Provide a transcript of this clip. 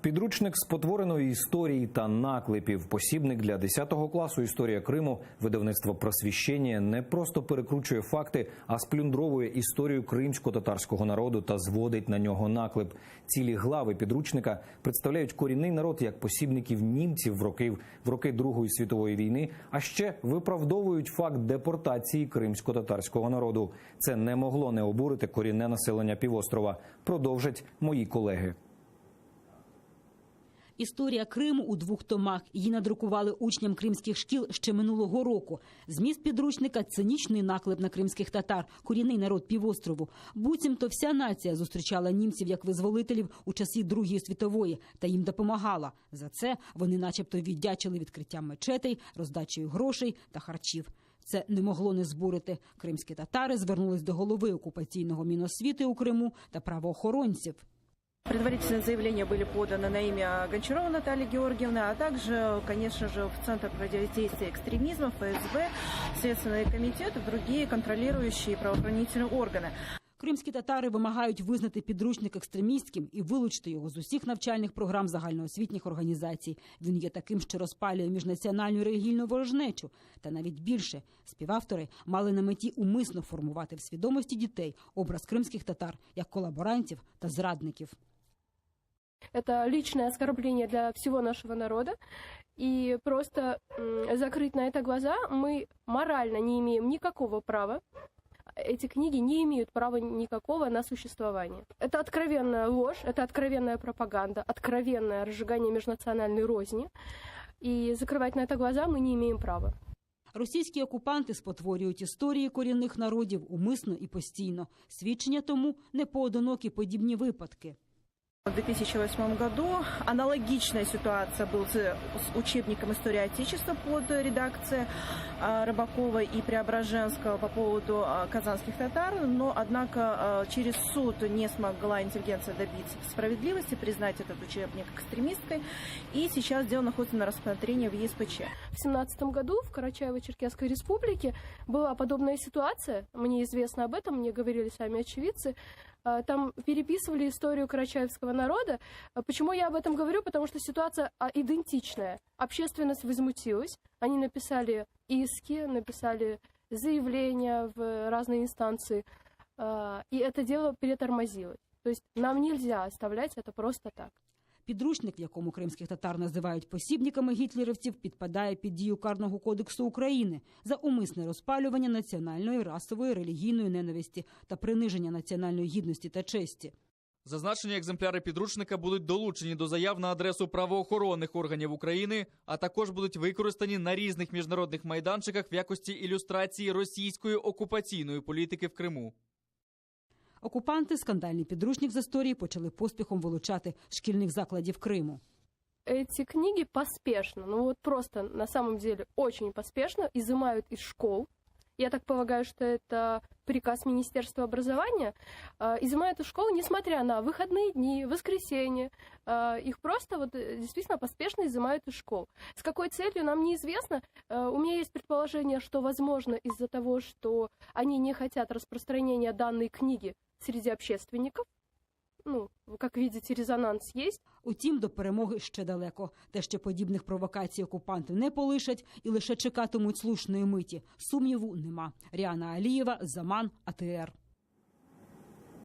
Підручник спотвореної історії та наклепів, посібник для 10 класу «Історія Криму» видавництво «Просвіщення» не просто перекручує факти, а сплюндровує історію кримсько-татарського народу та зводить на нього наклеп. Цілі глави підручника представляють корінний народ як посібників німців в роки Другої світової війни, а ще виправдовують факт депортації кримсько-татарського народу. Це не могло не обурити корінне населення півострова. Продовжать мої колеги. «Історія Криму» у 2 томах. Її надрукували учням кримських шкіл ще минулого року. Зміст підручника – цинічний наклеп на кримських татар, корінний народ півострову. Буцімто вся нація зустрічала німців як визволителів у часи Другої світової та їм допомагала. За це вони начебто віддячили відкриттям мечетей, роздачею грошей та харчів. Це не могло не збурити. Кримські татари звернулись до голови окупаційного Міносвіти у Криму та правоохоронців. Предварительные заявления были поданы на имя Гончарова Натальи Георгиевны, а также, конечно же, в Центр противодействия экстремизма, ФСБ, Следственный комитет и другие контролирующие правоохранительные органы. Кримські татари вимагають визнати підручник екстремістським і вилучити його з усіх навчальних програм загальноосвітніх організацій. Він є таким, що розпалює міжнаціональну і релігійну ворожнечу. Та навіть більше. Співавтори мали на меті умисно формувати в свідомості дітей образ кримських татар як колаборантів та зрадників. Это личное оскорбление для всего нашего народа. И просто закрыть на это глаза мы морально не имеем никакого права. Эти книги не имеют права никакого на существование. Это откровенная ложь, это откровенная пропаганда, откровенное разжигание межнациональной розни. И закрывать на это глаза мы не имеем права. Російські окупанти спотворюють історії корінних народів умисно і постійно. Свідчення тому – непоодинокі подібні випадки. В 2008 году аналогичная ситуация была с учебником «История Отечества» под редакцией Рыбакова и Преображенского по поводу казанских татар, но, однако, через суд не смогла интеллигенция добиться справедливости, признать этот учебник экстремисткой, и сейчас дело находится на рассмотрении в ЕСПЧ. В 2017 году в Карачаево-Черкесской республике была подобная ситуация, мне известно об этом, мне говорили сами очевидцы. Там переписывали историю карачаевского народа. Почему я об этом говорю? Потому что ситуация идентичная. Общественность возмутилась. Они написали иски, написали заявления в разные инстанции. И это дело перетормозилось. То есть нам нельзя оставлять это просто так. Підручник, в якому кримських татар називають посібниками гітлерівців, підпадає під дію Карного кодексу України за умисне розпалювання національної, расової, релігійної ненависті та приниження національної гідності та честі. Зазначені екземпляри підручника будуть долучені до заяв на адресу правоохоронних органів України, а також будуть використані на різних міжнародних майданчиках в якості ілюстрації російської окупаційної політики в Криму. Окупанти скандальний підручник з історії почали поспіхом вилучати з шкільних закладів Криму. Эти книги поспешно, просто на самом деле очень поспешно изымают из школ. Я так полагаю, что это приказ Министерства образования. Изымают из школ, несмотря на выходные дни, воскресенье. Их просто действительно поспешно изымают из школ. С какой целью, нам неизвестно. У меня есть предположение, что, возможно, из-за того, что они не хотят распространения данной книги среди общественников. Как видите, резонанс есть. Утім, до перемоги ще далеко. Те, що подібних провокацій окупанти не полишать і лише чекатимуть слушної миті. Сумніву нема. Ріана Алієва, Заман, АТР.